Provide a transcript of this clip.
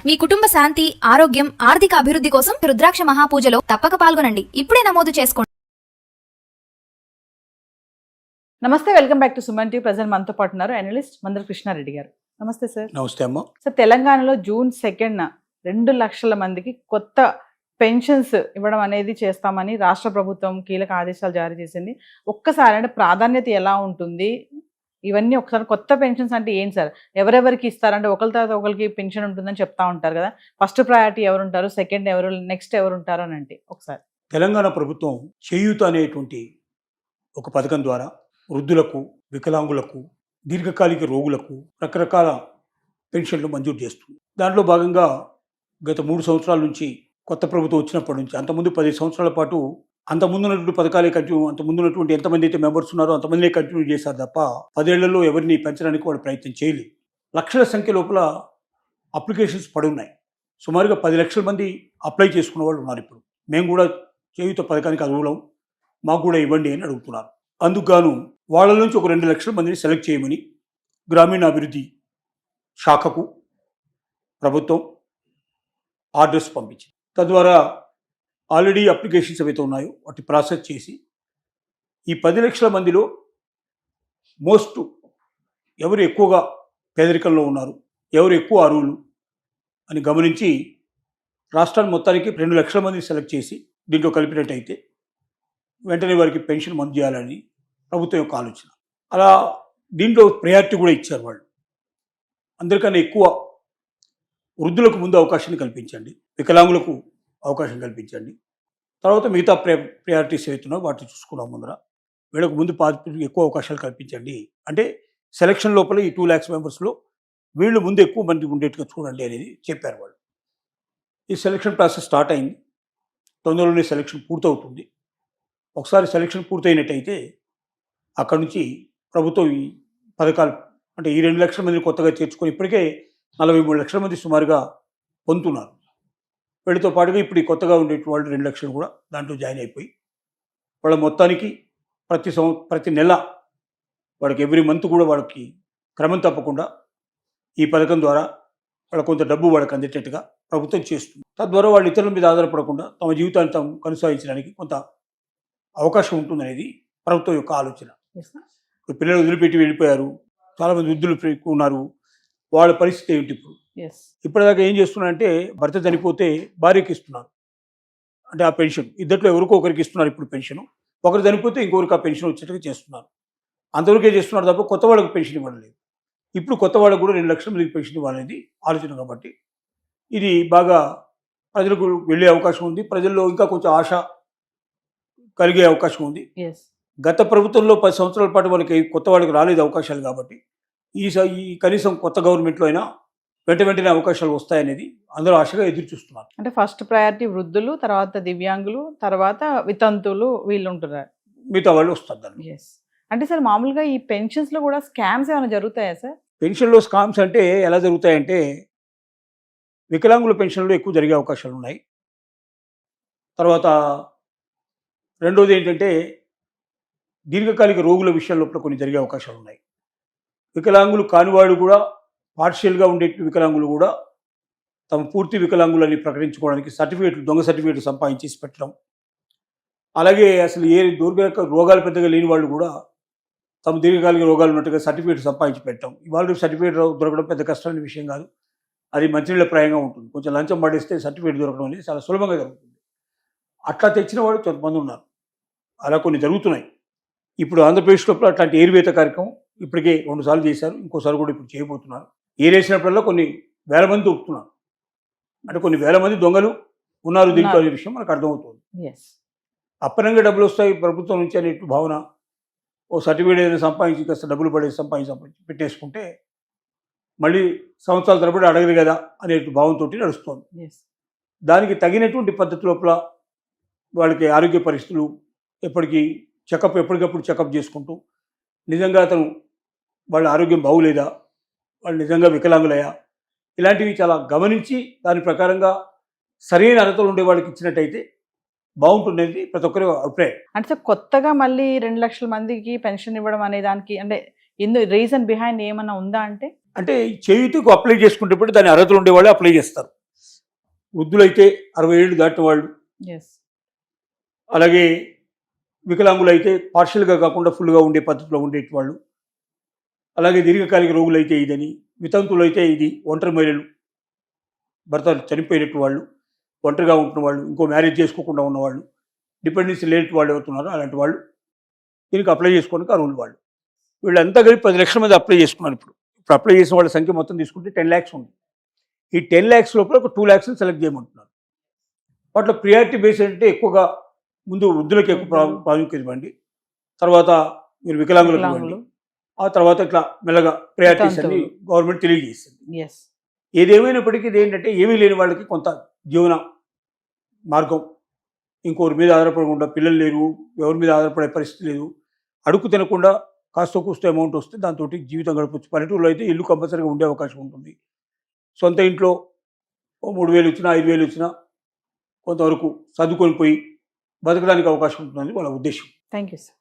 మీ కుటుంబ శాంతి, ఆరోగ్యం, ఆర్థిక అభివృద్ధి కోసం రుద్రాక్ష మహాపూజలో తప్పక పాల్గొనండి. ఇప్పుడే నమోదు చేసుకోండి. నమస్తే, welcome back to Suman TV. Present మనతో పాటు ఉన్నారు అనలిస్ట్ మందర కృష్ణారెడ్డి గారు. నమస్తే సార్. నమస్తే అమ్మ. సార్, తెలంగాణలో జూన్ 2న 2 లక్షల మందికి కొత్త పెన్షన్స్ ఇవ్వడం అనేది చేస్తామని రాష్ట్ర ప్రభుత్వం కీలక ఆదేశాలు జారీ చేసింది. ఒక్కసారి అంటే ప్రాధాన్యత ఎలా ఉంటుంది, ఇవన్నీ ఒకసారి కొత్త పెన్షన్స్ అంటే ఏంటి సార్, ఎవరెవరికి ఇస్తారంటే ఒకరి తర్వాత ఒకరికి పెన్షన్ ఉంటుందని చెప్తా ఉంటారు కదా. ఫస్ట్ ప్రయారిటీ ఎవరు ఉంటారు, సెకండ్ ఎవరు, నెక్స్ట్ ఎవరు ఉంటారు అని అంటే ఒకసారి. తెలంగాణ ప్రభుత్వం చేయూత అనేటువంటి ఒక పథకం ద్వారా వృద్ధులకు, వికలాంగులకు, దీర్ఘకాలిక రోగులకు రకరకాల పెన్షన్లు మంజూరు చేస్తుంది. దాంట్లో భాగంగా గత 3 సంవత్సరాల నుంచి కొత్త ప్రభుత్వం వచ్చినప్పటి నుంచి, అంతకుముందు 10 సంవత్సరాల పాటు అంతకుముందు ఉన్నటువంటి పథకాలే కంటిన్యూ, అంతకుముందు ఉన్నటువంటి ఎంతమంది అయితే మెంబర్స్ ఉన్నారో అంతమందినే కంటిన్యూ చేశారు తప్ప 10 ఏళ్లలో ఎవరిని పెంచడానికి వాళ్ళు ప్రయత్నం చేయలేదు. లక్షల సంఖ్య లోపల అప్లికేషన్స్ పడి ఉన్నాయి. సుమారుగా 10 లక్షల మంది అప్లై చేసుకున్న వాళ్ళు ఉన్నారు. ఇప్పుడు మేము కూడా చేయూత పథకానికి అర్హులం, మాకు కూడా ఇవ్వండి అని అడుగుతున్నారు. అందుకు గాను వాళ్ళ నుంచి ఒక 2 లక్షల మందిని సెలెక్ట్ చేయమని గ్రామీణాభివృద్ధి శాఖకు ప్రభుత్వం ఆర్డర్స్ పంపించింది. తద్వారా ఆల్రెడీ అప్లికేషన్స్ ఏవైతే ఉన్నాయో వాటి ప్రాసెస్ చేసి ఈ 10 లక్షల మందిలో మోస్ట్ ఎవరు ఎక్కువగా పేదరికంలో ఉన్నారు, ఎవరు ఎక్కువ అర్హులు అని గమనించి రాష్ట్రాన్ని మొత్తానికి 2 లక్షల మందిని సెలెక్ట్ చేసి దీంట్లో కలిపినట్టయితే వెంటనే వారికి పెన్షన్ మంజూరు చేయాలని ప్రభుత్వం యొక్క ఆలోచన. అలా దీంట్లో ప్రయారిటీ కూడా ఇచ్చారు వాళ్ళు. అందరికన్నా ఎక్కువ వృద్ధులకు ముందు అవకాశాన్ని కల్పించండి, వికలాంగులకు అవకాశం కల్పించండి, తర్వాత మిగతా ప్రయారిటీస్ ఏవైతున్నాయో వాటిని చూసుకున్నాం. ముందర వీళ్ళకు ముందు ఎక్కువ అవకాశాలు కల్పించండి అంటే సెలక్షన్ లోపల ఈ 2 lakhs మెంబర్స్లో వీళ్ళు ముందు ఎక్కువ మంది ఉండేట్టుగా చూడండి అనేది చెప్పారు వాళ్ళు. ఈ సెలక్షన్ ప్రాసెస్ స్టార్ట్ అయింది. తొందరలోనే సెలక్షన్ పూర్తవుతుంది. ఒకసారి సెలక్షన్ పూర్తయినట్టయితే అక్కడి నుంచి ప్రభుత్వం ఈ పథకాలు అంటే ఈ 2 లక్షల మందిని కొత్తగా చేర్చుకొని ఇప్పటికే 43 లక్షల మంది సుమారుగా పొందుతున్నారు. వీళ్ళతో పాటుగా ఇప్పుడు ఈ కొత్తగా ఉండే వాళ్ళు 2 లక్షలు కూడా దాంట్లో జాయిన్ అయిపోయి వాళ్ళ మొత్తానికి ప్రతి నెల వాడికి ఎవ్రీ మంత్ కూడా వాళ్ళకి క్రమం తప్పకుండా ఈ పథకం ద్వారా వాళ్ళ కొంత డబ్బు వాళ్ళకి అందేటట్టుగా ప్రభుత్వం చేస్తుంది. తద్వారా వాళ్ళు ఇతరుల మీద ఆధారపడకుండా తమ జీవితాన్ని తాము కొనసాగించడానికి కొంత అవకాశం ఉంటుందనేది ప్రభుత్వం యొక్క ఆలోచన. ఇప్పుడు పిల్లలు వదిలిపెట్టి వెళ్ళిపోయారు, చాలామంది వృద్ధులు ఉన్నారు, వాళ్ళ పరిస్థితి ఏమిటి? ఇప్పటిదాకా ఏం చేస్తున్నారంటే భర్త చనిపోతే భార్యకి ఇస్తున్నారు, అంటే ఆ పెన్షన్ ఇద్దరిలో ఎవరికో ఒకరికి ఇస్తున్నారు. ఇప్పుడు పెన్షన్ ఒకరు చనిపోతే ఇంకొకరికి ఆ పెన్షన్ వచ్చేట్టుగా చేస్తున్నారు. అంతవరకే చేస్తున్నారు తప్ప కొత్త వాళ్ళకి పెన్షన్ ఇవ్వడం లేదు. ఇప్పుడు కొత్త వాళ్ళకు కూడా 2 లక్షల మందికి పెన్షన్ ఇవ్వాలనేది ఆలోచన. కాబట్టి ఇది బాగా ప్రజలకు వెళ్ళే అవకాశం ఉంది. ప్రజల్లో ఇంకా కొంచెం ఆశ కలిగే అవకాశం ఉంది. గత ప్రభుత్వంలో 10 సంవత్సరాల పాటు వాళ్ళకి కొత్త వాళ్ళకి రాలేదు అవకాశాలు. కాబట్టి ఈ కనీసం కొత్త గవర్నమెంట్లో అయినా వెంటనే అవకాశాలు వస్తాయనేది అందరూ ఆశగా ఎదురు చూస్తున్నారు. అంటే ఫస్ట్ ప్రయారిటీ వృద్ధులు, తర్వాత దివ్యాంగులు, తర్వాత వితంతువులు వీళ్ళు ఉంటున్నారు, మిగతా వాళ్ళు వస్తారు దాన్ని. అంటే సార్, మామూలుగా ఈ పెన్షన్స్లో కూడా స్కామ్స్ ఏమైనా జరుగుతాయా సార్? పెన్షన్లో స్కామ్స్ అంటే ఎలా జరుగుతాయంటే వికలాంగుల పెన్షన్లో ఎక్కువ జరిగే అవకాశాలు ఉన్నాయి. తర్వాత రెండోది ఏంటంటే దీర్ఘకాలిక రోగుల విషయాల్లో కొన్ని జరిగే అవకాశాలు ఉన్నాయి. వికలాంగులు కానివాడు కూడా పార్షియల్గా ఉండే వికలాంగులు కూడా తమ పూర్తి వికలాంగులని ప్రకటించుకోవడానికి దొంగ సర్టిఫికేట్లు సంపాదించేసి పెట్టడం, అలాగే అసలు ఏ దీర్ఘకాలిక రోగాలు పెద్దగా లేని వాళ్ళు కూడా తమ దీర్ఘకాలిక రోగాలు ఉన్నట్టుగా సర్టిఫికేట్ సంపాదించి పెట్టడం. ఇవాళ సర్టిఫికేట్ దొరకడం పెద్ద కష్టమైన విషయం కాదు, అది మంచినీళ్ళ ప్రాయంగా ఉంటుంది. కొంచెం లంచం పడేస్తే సర్టిఫికేట్ దొరకడం అనేది చాలా సులభంగా జరుగుతుంది. అట్లా తెచ్చిన వాళ్ళు కొంతమంది ఉన్నారు, అలా కొన్ని జరుగుతున్నాయి. ఇప్పుడు ఆంధ్రప్రదేశ్లో అట్లాంటి ఏరువేత కార్యక్రమం ఇప్పటికే 2 సార్లు చేశారు, ఇంకోసారి కూడా ఇప్పుడు చేయబోతున్నారు. ఏరేసినప్పుడల్లా కొన్ని వేల మంది దొరుకుతున్నారు, అంటే కొన్ని వేల మంది దొంగలు ఉన్నారు దీంట్లో అనే విషయం మనకు అర్థమవుతుంది. అప్పనంగా డబ్బులు వస్తాయి ప్రభుత్వం నుంచి అనే భావన, ఓ సర్టిఫికేట్ ఏదైనా సంపాదించి కాస్త డబ్బులు పడేసి సంపాదించి పెట్టేసుకుంటే మళ్ళీ సంవత్సరాల తరబడి అడగదు కదా అనే భావంతో నడుస్తుంది. దానికి తగినటువంటి పద్ధతి లోపల వాళ్ళకి ఆరోగ్య పరిస్థితులు ఎప్పటికప్పుడు చెకప్ చేసుకుంటూ నిజంగా వాళ్ళ ఆరోగ్యం బాగులేదా, వాళ్ళు నిజంగా వికలాంగులయ్యా, ఇలాంటివి చాలా గమనించి దాని ప్రకారంగా సరైన అర్హతలు ఉండే వాళ్ళకి ఇచ్చినట్టయితే బాగుంటుంది ప్రతి ఒక్కరి అభిప్రాయం. అంటే కొత్తగా మళ్ళీ 2 లక్షల మందికి పెన్షన్ ఇవ్వడం అనే దానికి అంటే రీజన్ బిహైండ్ ఏమన్నా ఉందా? అంటే అంటే చేయూతకు అప్లై చేసుకునేటప్పుడు దాని అర్హతలు ఉండేవాళ్ళు అప్లై చేస్తారు. వృద్ధులైతే 60 ఏళ్ళు దాటిన వాళ్ళు, ఎస్. అలాగే వికలాంగులైతే పార్షియల్గా కాకుండా ఫుల్గా ఉండే పద్ధతిలో ఉండేటి వాళ్ళు, అలాగే దీర్ఘకాలిక రోగులైతే ఇదని, వితంతులైతే ఇది, ఒంటరి మహిళలు భర్త చనిపోయినట్టు వాళ్ళు, ఒంటరిగా ఉంటున్న వాళ్ళు, ఇంకో మ్యారేజ్ చేసుకోకుండా ఉన్నవాళ్ళు, డిపెండెన్సీ లేని వాళ్ళు ఎవరుతున్నారో అలాంటి వాళ్ళు దీనికి అప్లై చేసుకోవడానికి అర్హులు వాళ్ళు. వీళ్ళంతా కలిపి 10 లక్షల మంది అప్లై చేసుకున్నారు. ఇప్పుడు అప్లై చేసిన వాళ్ళ సంఖ్య మొత్తం తీసుకుంటే 10 lakhs ఉంది. ఈ 10 lakhs లోపల ఒక 2 lakhs సెలెక్ట్ చేయమంటున్నారు. వాటిలో ప్రియారిటీ బేస్ అంటే ఎక్కువగా ముందు వృద్ధులకు ఎక్కువ ప్రాముఖ్యత ఇవ్వండి, తర్వాత మీరు వికలాంగులకు ఇవ్వండి, ఆ తర్వాత ఇట్లా మెల్లగా ప్రయారిటీస్ అని గవర్నమెంట్ తెలియజేస్తుంది. ఎస్. ఏదేమైనప్పటికీ ఇది ఏంటంటే ఏమీ లేని వాళ్ళకి కొంత జీవన మార్గం, ఇంకోరి మీద ఆధారపడకుండా, పిల్లలు లేరు, ఎవరి మీద ఆధారపడే పరిస్థితి లేదు, అడుగు తినకుండా కాస్త కూస్త అమౌంట్ వస్తే దాంతో జీవితం గడపచ్చు. పల్లెటూరులో అయితే ఇల్లు కంపల్సరీగా ఉండే అవకాశం ఉంటుంది. సొంత ఇంట్లో 3,000 వచ్చినా 5,000 వచ్చినా కొంతవరకు చదువుకొని పోయి బతకడానికి అవకాశం ఉంటుందని వాళ్ళ ఉద్దేశం. Thank you sir.